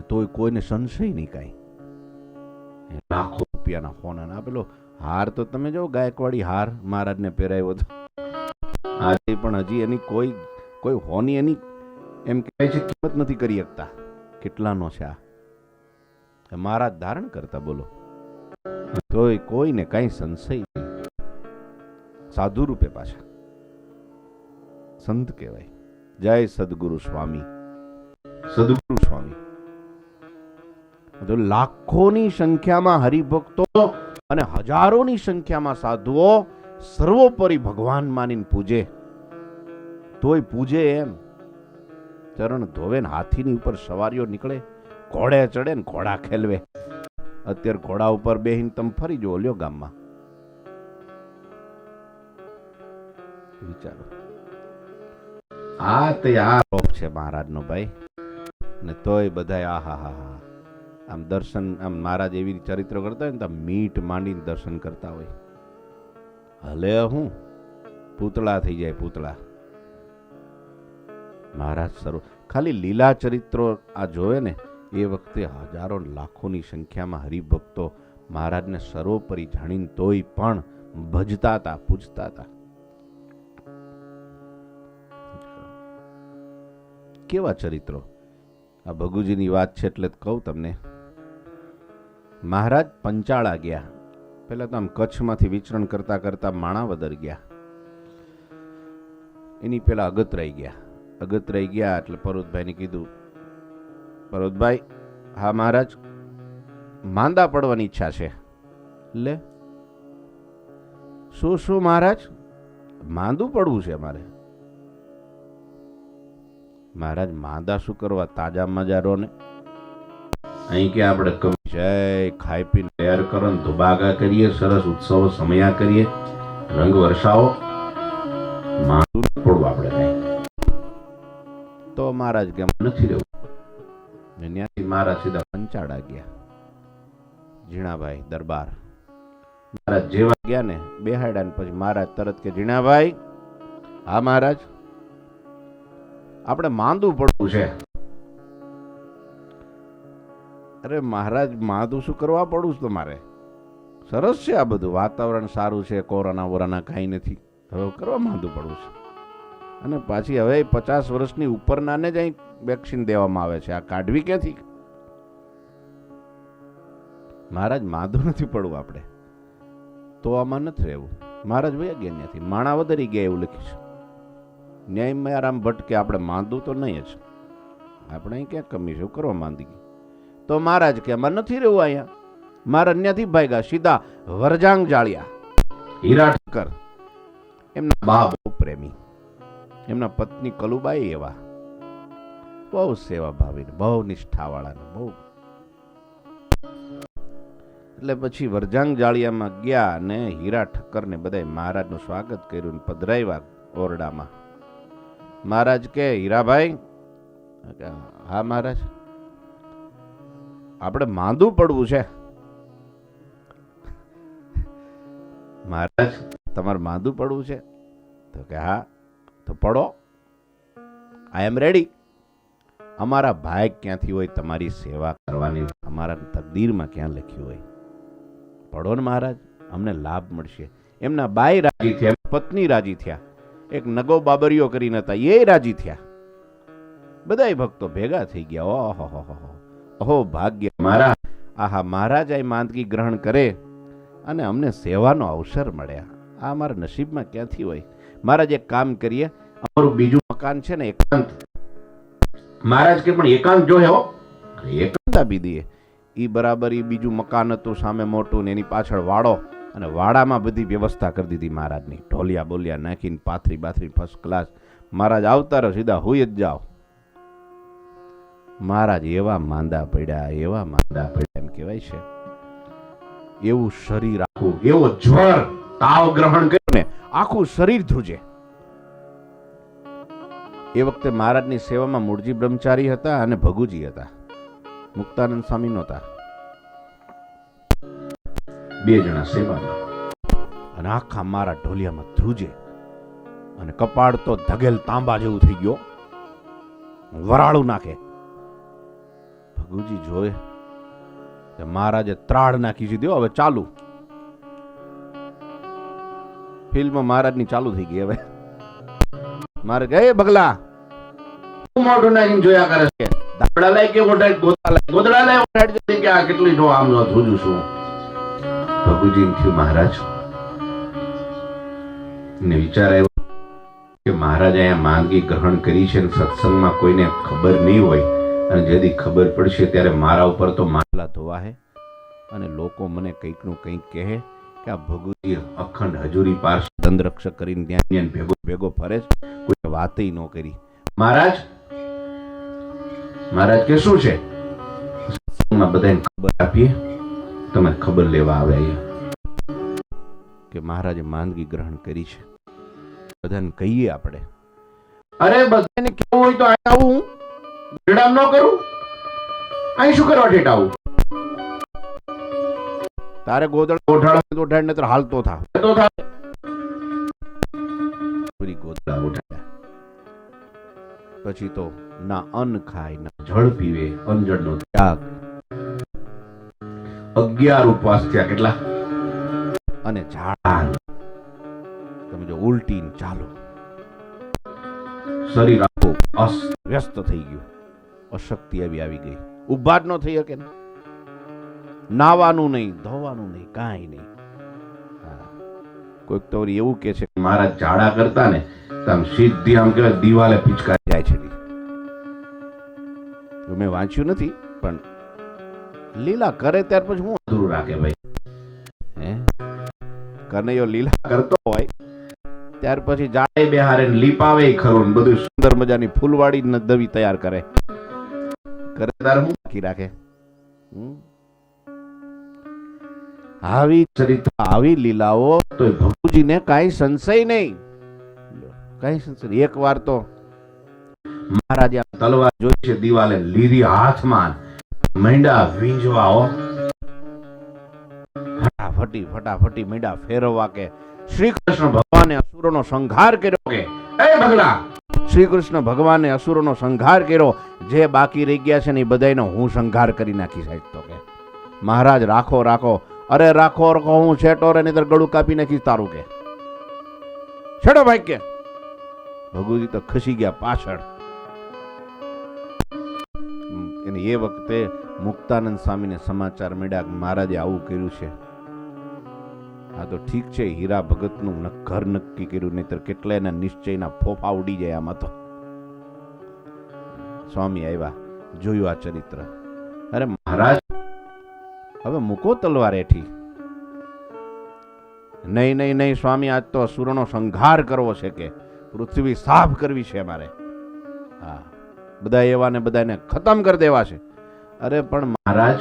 S1: તોય કોઈને સંશય નહીં કાંઈ. લાખો રૂપિયાના સોના ના પેલો હાર તો તમે જો ગાયકવાડી હાર મહારાજને પહેરાવ્યો હતો, આજે પણ હજી એની કોઈ કોઈ હોની એની એમ કહેવાય છે કિંમત નથી કરી શકતા. કેટલાનો છે આ મહારાજ ધારણ કરતા, બોલો. તોય કોઈને કઈ સંશય નહીં. સાધુ રૂપે પાછા સંત કહેવાય. જય સદગુરુ સ્વામી, સદગુરુ સ્વામી. તો લાખોની સંખ્યામાં હરિભક્તો અને હજારોની સંખ્યામાં સાધુઓ સર્વોપરી ભગવાન માનીને પૂજે. તોય પૂજે એમ ચરણ ધોવે ને હાથીની ઉપર સવારીઓ નીકળે, ઘોડે ચડે ને ઘોડા ખેલવે. અત્યારે ઘોડા ઉપર બેહીને તમે ફરી જો લ્યો ગામમાં, વિચારો. આ તે આ રોપ છે મહારાજનો ભાઈ. ને તોય બધા આહા હા હા આમ દર્શન, આમ મહારાજ એવી ચરિત્ર કરતા હોય ને તો મીટ માંડીને દર્શન કરતા હોય. હલે હું પૂતળા થઈ જાય, પૂતળા. મહારાજ સર્વ ખાલી લીલા ચરિત્રો આ જોવે ને એ વખતે હજારો લાખોની સંખ્યામાં હરિભક્તો મહારાજને સર્વોપરી જાણીને તોય પણ ભજતા હતા, પૂજતા હતા. કેવા ચરિત્રો! આ ભગુજીની વાત છે એટલે કહું તમને. મહારાજ પંચાળા ગયા. પહેલા તો આમ કચ્છમાંથી વિચરણ કરતા કરતા માણાવદર ગયા. એની પેલા અગતરાઈ ગયા. અગતરાઈ ગયા એટલે પરોતભાઈને કીધું, પરોતભાઈ, હા મહારાજ, માંદા પડવાની ઈચ્છા છે. લે, શું શું મહારાજ? માંદું પડવું છે મારે. મહારાજ માંદા શું કરવા, તાજા મજારો ને અહીં કે આપણે કવિ જય ખાઈ પીને તૈયાર કરો ને ધુબાગા કરીએ, સરસ ઉત્સવો સમયા કરીએ, રંગ વર્ષાવો, માંદું પડવું આપણે કઈ. તો મહારાજ કે નથી રહેવું. ત્યાંથી મહારાજ સીધા પંચાળા ગયા, ઝીણાભાઈ દરબાર. મહારાજ જેવા ગયા ને બેહાડ્યા ને પછી મહારાજ તરત કે ઝીણાભાઈ, હા મહારાજ, આપણે માંદું પડવું છે. અરે મહારાજ, માંદું શું કરવા પડવું છે તમારે? સરસ છે આ બધું, વાતાવરણ સારું છે, કોરોના વોરાના કાંઈ નથી, હવે કરવા માંદું પડવું છે. અને પાછી હવે 50 વર્ષની ઉપરનાને જ અહીં વેક્સિન દેવામાં આવે છે, આ કાઢવી ક્યાંથી? મહારાજ માંદું નથી પડવું આપણે, તો આમાં નથી રહેવું. મહારાજ વયા ગયા ત્યાંથી, માણાવદરી ગયા એવું લખ્યું છે. ન્યાય આરામ ભટ્ટ કે આપણે માંદું તો નહીં જ, આપણે અહીં ક્યાં કમી છે, કરવા માંદી ગઈ. તો મહારાજ કે આમાં નથી રહેવું અહીંયા. મહારાજ ત્યાંથી ભાગ્યા સીધા વરજાંગ જાળિયા. હીરા ઠક્કર એમના બા બહુ પ્રેમી, એમના પત્ની કલુબાઈ એવા બહુ સેવા ભાવી, બહુ નિષ્ઠાવાળા, બહુ. એટલે પછી વરજાંગ જાળિયામાં ગયા ને હીરા ઠક્કર ને બધા મહારાજનું સ્વાગત કર્યું ને પધરાવ્યા ઓરડામાં. મહારાજ કે હીરાભાઈ, હા મહારાજ, આપણે માંદું પડવું છે. મહારાજ, તમારે માંદું પડવું છે? તો કે હા, તો પડો, આઈ એમ રેડી. અમારા ભાઈ ક્યાંથી હોય તમારી સેવા કરવાની, અમારા તકદીરમાં ક્યાં લખ્યું હોય. પડો ને મહારાજ, અમને લાભ મળશે. એમના બાઈ રાજી થયા, પત્ની રાજી થયા, એક નગો બાબરીઓ કરીને હતા એ રાજી થયા. બધાય ભક્તો ભેગા થઈ ગયા. ઓહો અહો ભાગ્ય મારા, આહા મહારાજ આ માંદગી ગ્રહણ કરે અને અમને સેવાનો અવસર મળ્યા. આ અમારા નસીબમાં ક્યાંથી હોય. મહારાજ એક કામ કરીએ, અમારું બીજું મકાન છે ને એકાંત. મહારાજ કે પણ એકાંત જો હો, એકાંત આપી દઈએ. ઈ બરાબર ઈ બીજું મકાન હતું સામે મોટું ને એની પાછળ વાડો, અને વાડામાં બધી વ્યવસ્થા કરી દીધી મહારાજની. ઢોલિયા બોલિયા નાખીને પાથરી બાથરી ફર્સ્ટ ક્લાસ. મહારાજ આવતા રહો, સીધા હુઈ જ જાઓ. મહારાજ એવા માંદા પડ્યા, એવા માંદા પડ્યા, એમ કહેવાય છે. એવું શરીર આખું, એવો જ્વર તાવ ગ્રહણ કર્યો ને આખું શરીર ધ્રુજે. એ વખતે મહારાજની સેવામાં મૂળજી બ્રહ્મચારી હતા અને ભગુજી હતા, મુક્તાનંદ સ્વામી નહોતા. બે જણા સેવામાં, અને આખા મારા ઢોલિયામાં ધ્રુજે, અને કપાળ તો ધગેલ તાંબા જેવું થઈ ગયો, વરાળું નાખે. ભગુજી જોયે મહારાજે ત્રાડ નાખી દીધી. હવે ચાલુ ફિલ્મ મહારાજની ચાલુ થઈ ગઈ. હવે મારે કહે ભગલા મોઢું નાખીને જોયા કરે છે. દાબડા લાય કે ગોદડા લાય ઓઢાડી કે આ કેટલી નો આમ ધોજું છું. ભગુજી થયું મહારાજ ને વિચાર આવ્યો કે મહારાજ અહીંયા માંગી ગ્રહણ કરી છે, સત્સંગમાં કોઈને ખબર નહીં હોય, અને જેથી ખબર પડશે ત્યારે મારા ઉપર તો માલા ધોવા હે, અને લોકો મને કંઈક નું કંઈક કહે કે આ ભગુજી અખંડ હજુરી પાર્ષદ દંડરક્ષક કરીને ત્યાં ભેગો ભેગો ફરે છે, કોઈ વાતય ન કરી. મહારાજ મહારાજ કે શું છે? સત્સંગમાં બધાને ખબર આપીએ, તમે ખબર લેવા આવે કે મહારાજે માંદગી ગ્રહણ કરી છે, બધાને કહીએ આપણે. અરે બધાને કેવું હોય તો અહીં આવું, ગરડામ ન કરું, અહીં શું કરવા ઠેઠ આવું? તારે ગોદડા ઓઢાડ ને તો હાલતો થા પૂરી ગોદડા ઓઢાડ્યા. પછી તો ના અન્ન ખાય ના જળ પીવે, અંજળ નો ત્યાગ. 11 ઉપવાસ થયા. કેટલા? અને ઝાડા તમે જો ઉલટી ચાલો, શરીર આખું અસ્ત થઈ ગયું, અશક્તિ આવી ગઈ, ઉભા જ ન થઈ શકે ને, નાવાનું નહીં, ધોવાનું નહીં, કાંઈ નહીં. કોઈક તો એવું કે છે મારા ઝાડા કરતા ને આમ સીધી આમ કહેવાય દિવાલે પિચકારી જાય છે. મેં વાંચ્યું નથી, પણ લીલા કરે ત્યાર પછી હું અધૂરું રાખે ભાઈ. હે કનૈયો લીલા કરતો હોય ત્યાર પછી જાડે બેહારે લીપાવે ખરું, બધું સુંદર મજાની ફૂલવાડી દવી તૈયાર કરે તાર હું બાકી રાખે. આવી ચરિત્ર આવી લીલાઓ તો ભગુજીને કાંઈ સંશય નહીં, કાંઈ સંશય. એક વાર તો મહારાજે તલવાર જોઈ છે દિવાલે, લીધી હાથમાં, મંડા વીંજવા, ફટાફટી મંડા ફેરવવા કે શ્રી કૃષ્ણ ભગવાને અસુરોનો સંહાર કર્યો. કે એ ભગલા, શ્રી કૃષ્ણ ભગવાને અસુરોનો સંહાર કર્યો, જે બાકી રહી ગયા છે ને એ બધાયનો હું સંહાર કરી નાખી સાહેબ. તો કે મહારાજ રાખો રાખો. અરે રાખો રાખો, હું છેટો રે નહીતર ગળું કાપી નાખીશ તારું. કે છેડો ભાઈ. કે ભગુજી તો ખસી ગયા પાછળ. એને એ વખતે મુક્તાનંદ સ્વામીને સમાચાર મળ્યા કે મહારાજે આવું કર્યું છે. આ તો ઠીક છે, હીરા ભગતનું ઘર નક્કી કર્યું, નહીતર કેટલા એના નિશ્ચયના ફોફા ઉડી જાય આમાં તો. સ્વામી આવ્યા, જોયું આ ચરિત્ર. અરે મહારાજ હવે મૂકો તલવાર એઠી. નહીં નહીં નહીં સ્વામી, આજ તો અસુરોનો સંહાર કરવો છે, કે પૃથ્વી સાફ કરવી છે અમારે. હા, બધા એવા ને બધાને ખતમ કરી દેવા છે. અરે પણ મહારાજ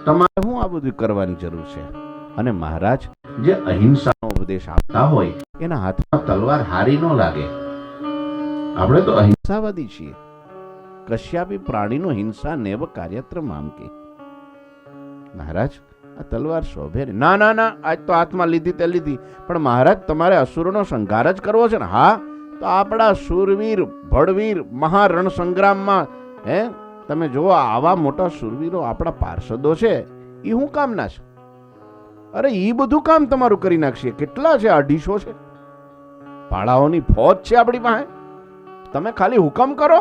S1: તમારે શું આ બધું કરવાની જરૂર છે? અને મહારાજ જે અહિંસાનો ઉપદેશ આપતા હોય એના હાથમાં તલવાર હારી ન લાગે. આપણે તો અહિંસાવાદી છીએ. કશ્યાપી પ્રાણીનો હિંસા નેવ કાર્યત્રમ આમ કે. મહારાજ આ તલવાર શોભે ને? ના ના ના, આજ તો હાથમાં લીધી તે લીધી, પણ મહારાજ તમારે અસુરોનો સંહાર જ કરવો છે ને? હા, તો આપણા શૂરવીર ભડવીર મહારણ સંગ્રામમાં હે તમે જુઓ, આવા મોટા શૂરવીરો આપણા પાર્ષદો છે, એ શું કામના છે? અરે એ બધું કામ તમારું કરી નાખશે. કેટલા છે? 250 છે. પાડાઓની ફોજ છે આપણી પાસે. તમે ખાલી હુકમ કરો.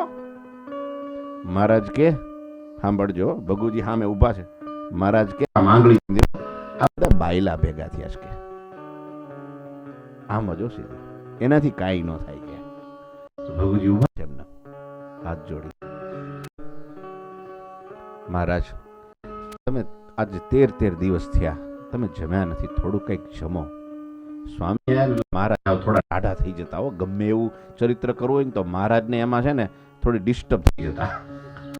S1: મહારાજ કે સાંભળજો, ભગુજી સામે ઉભા છે. મહારાજ કે માંગણી આ બધા બાયલા ભેગા થયા છે. કે આમ જો સીધી, એનાથી કાંઈ ન થાય. કે ભગુજી ઉભા છે એમના હાથ જોડી. મહારાજ તમે આજે 13 દિવસ થયા, તમે જમ્યા નથી, થોડું કંઈક જમો. સ્વામી મહારાજ થોડા ટાઢા થઈ જતા હો, ગમે એવું ચરિત્ર કરવું હોય ને તો મહારાજને એમાં છે ને થોડી ડિસ્ટર્બ થઈ જતા.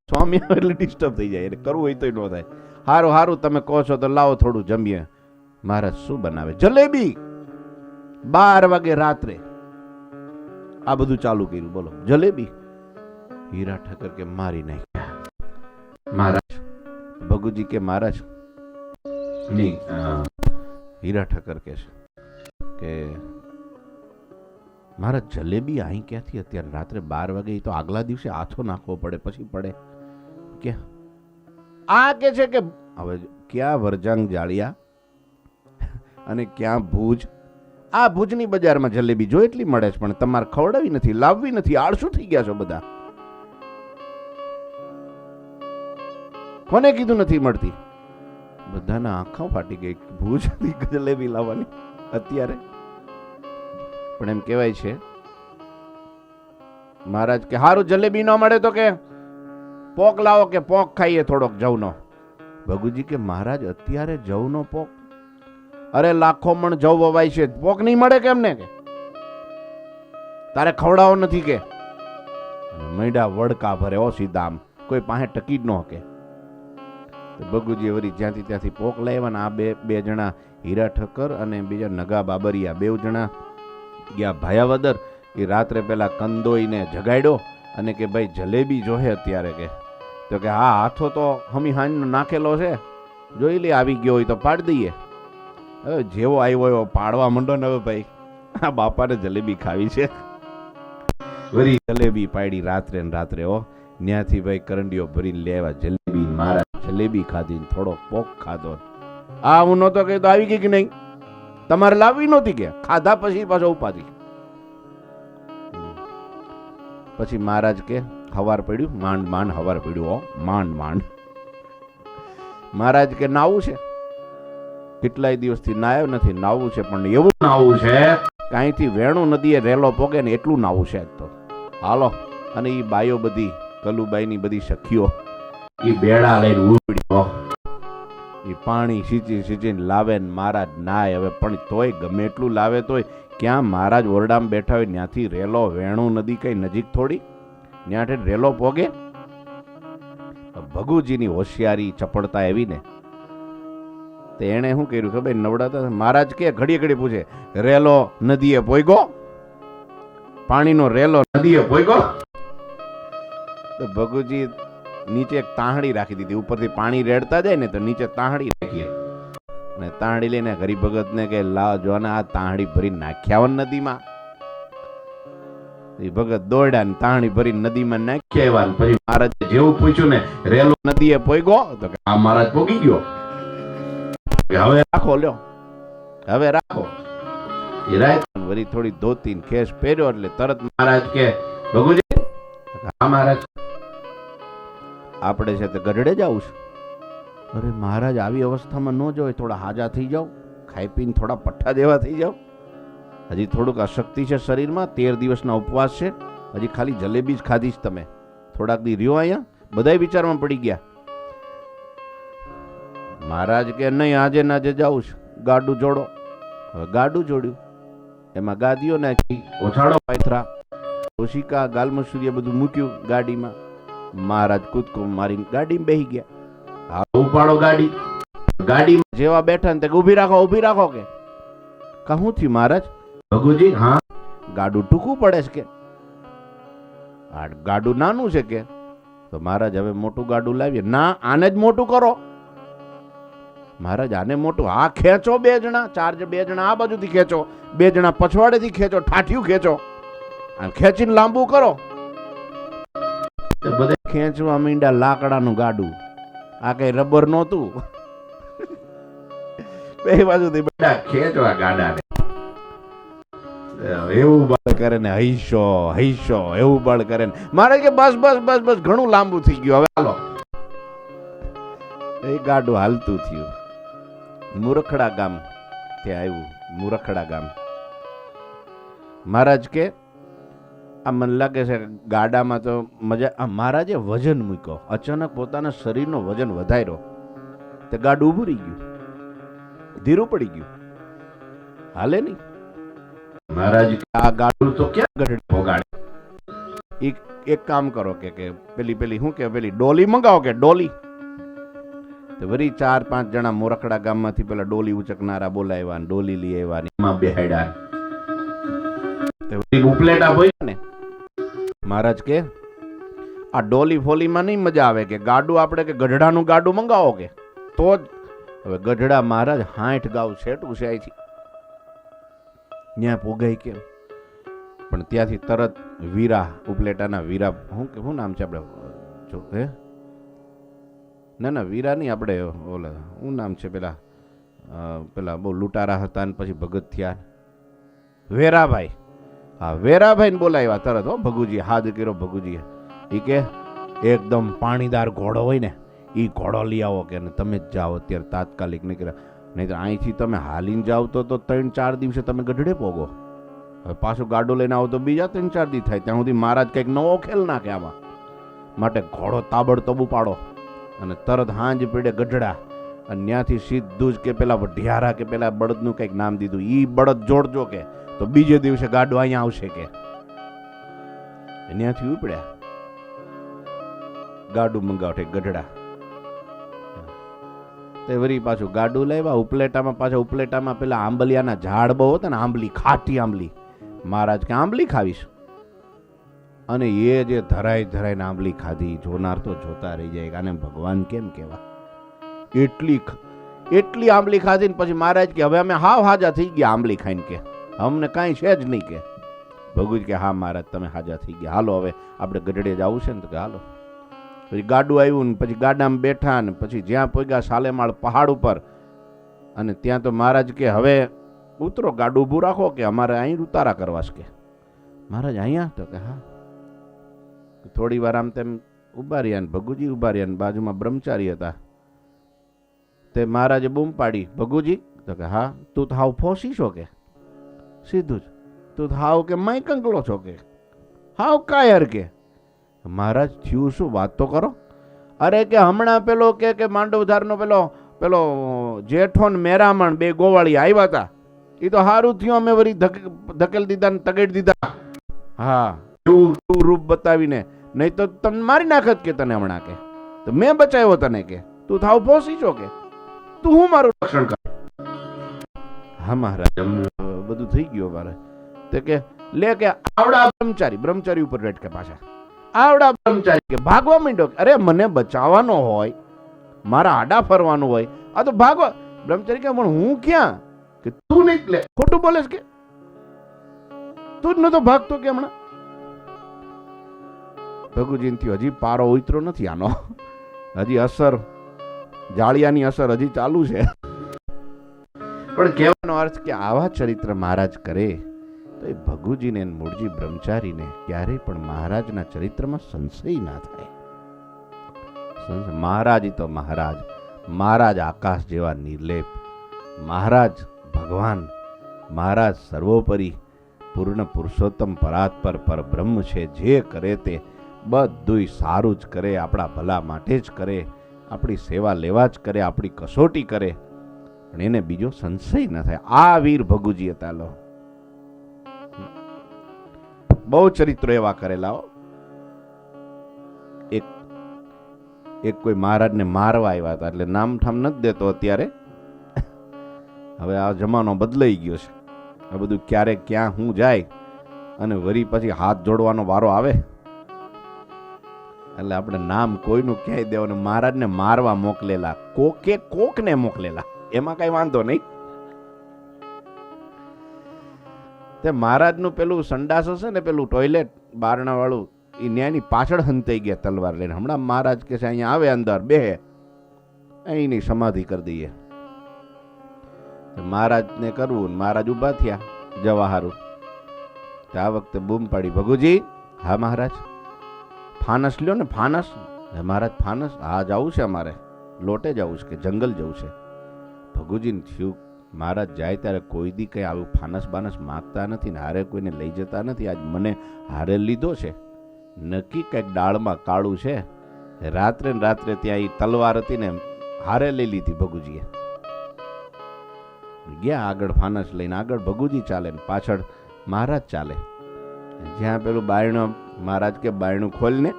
S1: સ્વામી એટલે ડિસ્ટર્બ થઈ જાય, એટલે કરવું હોય તો ન થાય. હારું હારું, તમે કહો છો તો લાવો થોડું જમીએ. મહારાજ શું બનાવે? જલેબી. 12 વાગે રાત્રે આ બધું ચાલુ કર્યું. બોલો, જલેબી. હીરા ઠક્કર કે મારી નાખ્યા. મહારાજ ભગુજી કે મહારાજ નહીં, હીરા ઠક્કર કે છે કે મહારાજ જલેબી અહીં ક્યાંથી અત્યારે રાત્રે 12 વાગે? તો આગલા દિવસે આથો નાખવો પડે પછી પડે. કે આ કે છે કે હવે ક્યાં વરજાંગ જાળિયા અને ક્યાં ભુજ. આ ભુજની બજારમાં જલેબી જો એટલી મળે છે, પણ તમારે ખવડાવી નથી, લાવવી નથી, આળસુ થઈ ગયા છો બધા. કોને કીધું નથી મળતી? બધાના આંખો ફાટી ગઈ ભુજથી જલેબી લાવવાની અત્યારે. પણ એમ કહેવાય છે મહારાજ કે હારું જલેબી ન મળે તો કે પોક લાવો, કે પોક ખાઈએ થોડોક જવનો. ભગુજી કે મહારાજ અત્યારે જવનો પોક? અરે લાખો મણ જવ વવાય છે, પોક નહીં મળે કેમને? કે તારે ખવડાવો નથી કે. મૈડા વડકા ભરે ઓ સીધા, આમ કોઈ પાસે ટકી જ ન હકે. તો ભગુજી વળી જ્યાંથી ત્યાંથી પોક લાવ્યા ને આ બે જણા હીરા ઠક્કર અને બીજા નગા બાબરિયા 2 જણા ગયા ભાયાવદર. એ રાત્રે પેલા કંદોઈને જગાડ્યો અને કે ભાઈ જલેબી જોહે અત્યારે. કે તો કે હા હાથો તો હમી હાંજનો નાખેલો છે, જોઈ લે આવી ગયો હોય તો પાડી દઈએ. હવે જેવો આવ્યો એવો પાડવા માંડો ને. હવે ભાઈ આ બાપાને જલેબી ખાવી છે. વળી જલેબી પાડી રાત્રે ને રાત્રે. હો ત્યાંથી ભાઈ કરંડીઓ ભરીને લેવા જલેબી. મારા જલેબી ખાધી, થોડો પોક ખાધો. આ હું નહોતો કે તો આવી ગઈ કે નહીં? તમારે લાવવી નહોતી કે? ખાધા પછી પાછો ઉપાધી. પછી મહારાજ કે હવાર પડ્યું, માંડ માંડ હવાર પડ્યું. હો માંડ માંડ. મહારાજ કે નાવું છે? કેટલાય દિવસથી નાયો નથી, નાવું છે. પણ એવું નાવું છે કાંઈથી વેણું નદીએ રેલો પોગે ને એટલું નાવું છે. તો હાલો. અને એ બાયો બધી કલુબાઈની બધી સખીઓ એ બેડા લઈને ઉડ્યો. એ પાણી સીંચી સીંચીને લાવે ને મહારાજ નાય. હવે પણ તોય ગમે એટલું લાવે તોય ક્યાં મહારાજ ઓરડામાં બેઠા હોય ત્યાંથી રેલો વેણું નદી કઈ નજીક થોડી, ત્યાંથી રેલો પોગે. ભગુજીની હોશિયારી ચપળતા એવી ને તો એને શું કર્યું ખબર? નવડાતા મહારાજ કે ઘડીએ ઘડી પૂછે રેલો નદીએ પોઈગો? પાણીનો રેલો નદીએ પોઈગો? તો ભગુજી નીચે એક તાહડી રાખી દીધી. ઉપરથી પાણી રેડતા જાય ને તો નીચે તાહડી રાખીએ અને તાહડી લઈને હરિભગત ને કે લાવ જો ને આ તાહડી ભરી નાખ્યા નદીમાં. એ ભગત દોડ્યા ને તાહડી ભરી નદીમાં નાખ્યા. પછી મહારાજ જેવું પૂછ્યું ને રેલો નદીએ પોઈગો? તો કે આ મહારાજ પોગી ગયો. હવે રાખો, લ્યો હવે રાખો. એ રાત વળી થોડી ધોતી ખેસ પહેર્યો એટલે તરત મહારાજ કે ભગુજી. હા મહારાજ આપણે છે તે ગઢડે જવું છે. અરે મહારાજ આવી અવસ્થામાં ન જોય, થોડા હાજા થઈ જાઓ, ખાઈ પીને થોડા પઠ્ઠા દેવા થઈ જાઓ. હજી થોડુંક અશક્તિ છે શરીરમાં, 13 દિવસના ઉપવાસ છે. હજી ખાલી જલેબી જ ખાધી જ તમે. થોડાક દી રહ્યો અહીંયા. બધાય વિચારમાં પડી ગયા. મહારાજ કે નહીં આજે નાજે જાઉં છે, ગાડું જોડો. હવે ગાડું જોડ્યું, એમાં ગાદીઓ નાખી, ઓછાડો પાથરા, ઓશિકા ગાલમસૂરીએ બધું મૂક્યું ગાડીમાં. મહારાજ કૂદકો મારીને ગાડીમાં બેસી ગયા. હા ઉપાડો ગાડી. ગાડીમાં જેવા બેઠા ને તે ઊભી રાખો, ઊભી રાખો. કે કહું થયું મહારાજ? ભગુજી હા ગાડું ટૂંકું પડે છે કે આ ગાડું નાનું છે કે. તો મહારાજ હવે મોટું ગાડું લાવીએ. ના આને જ મોટું કરો. મહારાજ આને મોટું. હા ખેંચો 2 જણા, 2 જણા આ બાજુથી ખેંચો, 2 જણા પછવાડેથી ખેંચો, ઠાઠિયું ખેંચો, ખેંચીને લાંબુ કરો. બધા ખેંચવા માંડ્યા લાકડાનું ગાડું. આ કઈ રબર નહોતું. બે બાજુથી બધા ખેંચવા ગાડાને. એવું બળ કરે ને હૈશો હૈશો એવું બળ કરે ને. મારે કે બસ બસ બસ બસ ઘણું લાંબુ થઈ ગયું, હવે હાલો. એ ગાડું હાલતું થયું. મુરખડા ગામ ત્યાં આવ્યું. મુરખડા ગામ. મહારાજ કે આ મને લાગે છે ગાડામાં તો મજા. મહારાજે વજન મૂક્યો. અચાનક પોતાના શરીરનો વજન વધાર્યો તે ગાડું ઊભું રહી ગયું, ધીરું પડી ગયું, હાલે નહીં. મહારાજ આ ગાડું તો ક્યાં ગઢડે પોગાડે? એક કામ કરો કે પેલી શું કે પેલી ડોલી મંગાવો કે ડોલી. તો વળી 4-5 જણા મોરખડા ગામમાંથી પેલા ડોલી ઉચકનારા બોલાવ્યા ને ડોલી લઈ આવ્યા ને એમાં બેહાડ્યા. તો વળી ઉપલેટા હોય ને. મહારાજ કે આ ડોલી ફોલીમાં નહીં મજા આવે, કે ગાડું આપણે કે ગઢડાનું ગાડું મંગાવો કે તો જ. હવે ગઢડા મહારાજ 60 ગાવ છેટું છે અહીંથી. ત્યાં પોગાય કેમ? પણ ત્યાંથી તરત વીરા ઉપલેટાના વીરા શું નામ છે આપણે ના ના વીરા નહીં, આપણે ઓલા શું નામ છે પેલા પેલા બહુ લૂંટારા હતા ને પછી ભગત થયા, વેરાભાઈ. હા વેરાભાઈને બોલાવ્યા તરત. હો ભગુજી હાથ કર્યો ભગુજી. એ કે એકદમ પાણીદાર ઘોડો હોય ને એ ઘોડો લઈ આવો કે તમે જ જાઓ અત્યારે તાત્કાલિક નીકળ્યા, નહીં તો અહીંથી તમે હાલીને જાઓ તો 3-4 દિવસે તમે ગઢડે પોગો. હવે પાછું ગાડું લઈને આવો તો બીજા 3-4 દી થાય. ત્યાં સુધી મહારાજ કંઈક નવો ખેલ નાખે આમાં. માટે ઘોડો તાબડતોબ ઉપાડો અને તરત હાંજ પીડે ગઢડા, અને ત્યાંથી સીધું જ કે પેલા વઢિયારા કે પેલા બળદનું કંઈક નામ દીધું, ઈ બળદ જોડજો કે તો બીજે દિવસે ગાડું અહીંયા આવશે કે. ત્યાંથી ઉપડ્યા, ગાડું મંગાવઠે ગઢડા. તે વરી પાછું ગાડું લાવ્યા. ઉપલેટામાં પાછા ઉપલેટામાં પેલા આંબલિયાના ઝાડ બહુ હતા ને, આંબલી, ખાટી આંબલી. મહારાજ કે આંબલી ખાવીશ, અને એ જે ધરાઈ ધરાઈને આંબલી ખાધી, જોનાર તો જોતા રહી જાય. આને ભગવાન કેમ કહેવા? એટલી આંબલી ખાધી ને પછી મહારાજ કે હવે અમે હાવ હાજા થઈ ગયા આંબલી ખાઈને, કે અમને કાંઈ છે જ નહીં કે. ભગુજ કે હા મહારાજ તમે હાજા થઈ ગયા, હાલો હવે આપણે ગઢડે જવું છે ને. તો કે હાલો. પછી ગાડું આવ્યું ને પછી ગાડામાં બેઠા ને પછી જ્યાં પહોંચ્યા સાલેમાળ પહાડ ઉપર, અને ત્યાં તો મહારાજ કે હવે ઉતરો, ગાડું ઊભું રાખો કે અમારે અહીં ઉતારા કરવા છે કે. મહારાજ અહીંયા? તો કે હા. થોડી વાર આમ તેમ ઉભા રહ્યા ને ભગુજી ઉભા રહ્યા ને બાજુમાં બ્રહ્મચારી હતા. તે મહારાજે બૂમ પાડી, ભગુજી? તો કે હા. તું તો હાવ ફોસી છો કે? સીધું જ. તું તો હાવ કે માય કંકલો છો કે? હાવ કાયર કે? મહારાજ થયું શું? વાત તો કરો. અરે કે હમણાં પેલો કે માંડવધારનો પેલો જેઠો ને મેરામણ બે ગોવાળી આવ્યા હતા, એ તો હારું થયું અમે વળી ધકેલ દીધા ને તગેડ દીધા. હા રૂપ બતાવીને, નહીં તો તમને મારી નાખત કે તને હમણાં કે. તો મેં બચાવ્યો તને કે? તું થાવ ફોસી છો કે? તું હું મારું રક્ષણ કર? હા મહારાજ બધું થઈ ગયું મારે. તે કે લે કે આવડા બ્રહ્મચારી ઉપર રેટ કે પાછા આવડા બ્રહ્મચારી કે ભાગવા માંડ્યો. અરે મને બચાવવાનો હોય, મારા આડા ફરવાનું હોય, આ તો ભાગવા. બ્રહ્મચારી કે પણ હું ક્યાં? કે તું નહીં લે, ખોટું બોલેસ કે? તું જ નતો ભાગતો કે હમણાં? ભગુજીથી હજી પારો ઉતરો નથી આનો, હજી અસર, જાળિયાની અસર હજી ચાલુ છે. પણ કહેવાનો અર્થ કે આવા ચરિત્ર મહારાજ કરે તો એ ભગુજીને મૂળજી બ્રહ્મચારીને ક્યારેય પણ મહારાજના ચરિત્રમાં સંશય ના થાય. મહારાજ તો મહારાજ, મહારાજ આકાશ જેવા નિર્લેપ, મહારાજ ભગવાન, મહારાજ સર્વોપરી પૂર્ણ પુરુષોત્તમ પરાત્પર પર બ્રહ્મ છે. જે કરે તે બધુંય સારું જ કરે, આપણા ભલા માટે જ કરે, આપણી સેવા લેવા જ કરે, આપણી કસોટી કરે, પણ એને બીજો સંશય ન થાય. આ વીર ભગુજી હતા. લો બહુ ચરિત્રો એવા કરેલા હો. એક કોઈ મહારાજને મારવા આવ્યા હતા, એટલે નામ ઠામ નથી દેતો અત્યારે, હવે આ જમાનો બદલાઈ ગયો છે. આ બધું ક્યારેક ક્યાં હું જાય અને વરી પછી હાથ જોડવાનો વારો આવે એટલે આપણે નામ કોઈનું ક્યાંય દેવાનું. મહારાજને મારવા મોકલેલા, કોકને મોકલેલા, એમાં કઈ વાંધો નહીં. તે મહારાજનું પેલું સંડાસ હશે ને, પેલું ટોયલેટ બારણા વાળું, એ ન્યાયની પાછળ હંતાઈ ગયા તલવાર લઈને. હમણાં મહારાજ કે છે અહીંયા આવે અંદર બેહે, અહીંની સમાધિ કરી દઈએ. મહારાજને કરવું, મહારાજ ઉભા થયા જવા હારું. આ વખતે બૂમ પાડી, ભગુજી? હા મહારાજ. ફાનસ લ્યો ને, ફાનસ. મહારાજ ફાનસ? હા જવું છે અમારે, લોટે જવું છે કે જંગલ જવું છે. ભગુજીને થયું મહારાજ જાય ત્યારે કોઈ દી કંઈ આવું ફાનસ બાનસ માગતા નથી ને હારે કોઈને લઈ જતા નથી. આજ મને હારે લીધો છે, નક્કી કંઈક ડાળમાં કાળું છે. રાત્રે ને રાત્રે ત્યાં એ તલવાર હતી ને હારે લઈ લીધી ભગુજીએ. ગયા આગળ ફાનસ લઈને, આગળ ભગુજી ચાલે ને પાછળ મહારાજ ચાલે. જ્યાં પેલું બાયણું, મહારાજ કે બાયણું ખોલ ને.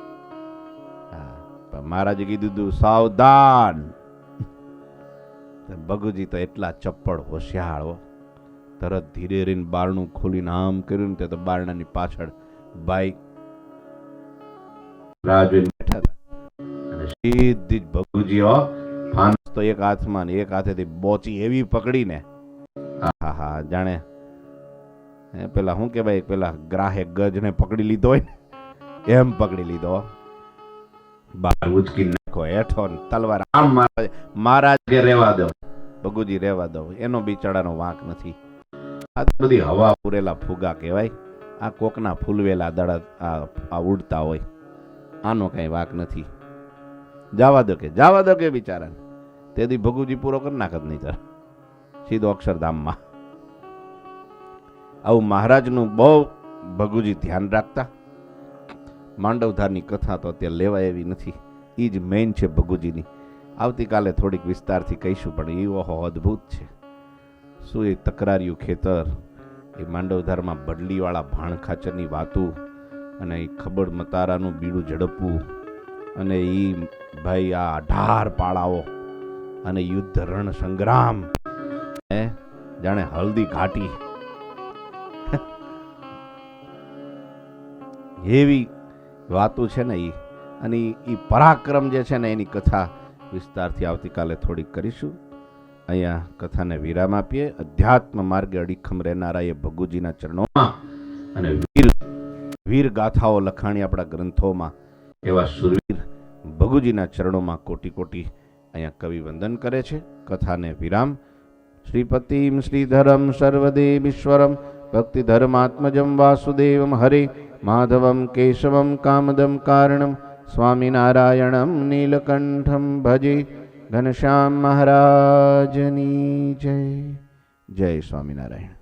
S1: મહારાજે કીધું તું સાવધાન. ભગુજી તો એટલા ચપ્પડ હોશિયાર, તરત ધીરે રહીને બારણું ખોલીને આમ કર્યું ને તો બારણાની પાછળ ભાઈ રાહ જોઈને બેઠા હતા. અને સીધી જ ભગુજી ફાનસ તો એક હાથમાં ને એક હાથેથી બોચી એવી પકડીને, હા હા જાણે પેલા શું કેવાય, પેલા ગ્રાહે ગજને પકડી લીધો હોય ને એમ પકડી લીધો. બાર ઉચકી નાખ્યો. નાખો હેઠો ને તલવાર આમ મારે મહારાજ કે રહેવા દો, ભગુજી રહેવા દો, એનો બિચારાનો વાંક નથી. આ તો બધી હવા પૂરેલા ફુગા કહેવાય. આ કોકના ફૂલવેલા દડા આ ઉડતા હોય, આનો કઈ વાંક નથી. જવા દો કે બિચારાને. તેથી ભગુજી પૂરો કરી નાખત નહીં તાર સીધો અક્ષરધામમાં. આવું મહારાજનું બહુ ભગુજી ધ્યાન રાખતા. માંડવધારની કથા તો અત્યારે લેવાય એવી નથી. એ જ મેઇન છે ભગુજીની. આવતીકાલે થોડીક વિસ્તારથી કહીશું, પણ એ ઓહો અદ્ભુત છે. શું એ તકરાર્યું ખેતર, એ માંડવધારમાં બદલીવાળા ભાણ ખાચરની વાતું, અને એ ખબડ મતારાનું બીડું ઝડપવું, અને એ ભાઈ આ 18 પાળાઓ અને યુદ્ધ રણ સંગ્રામ, જાણે હલ્દી ઘાટી એવી વાતો છે ને એ. અને એ પરાક્રમ જે છે ને એની કથા વિસ્તારથી આવતીકાલે થોડીક કરીશું. અહીંયા કથાને વિરામ આપીએ. અધ્યાત્મ માર્ગે અડીખમ રહેનારા એ ભગુજીના ચરણોમાં અને વીર ગાથાઓ લખાણી આપણા ગ્રંથોમાં એવા સુરવીર ભગુજીના ચરણોમાં કોટી કોટી અહીંયા કવિ વંદન કરે છે. કથાને વિરામ. શ્રીપતિમ શ્રીધરમ સર્વદેવીશ્વરમ ભક્તિ ધર્માત્મજમ વાસુદેવમ હરે માધવમ કેશવમ કામદમ કારણમ સ્વામિનારાયણમ નીલકંઠમ ભજે. ઘનશ્યામ મહારાજની જય. જય સ્વામિનારાયણ.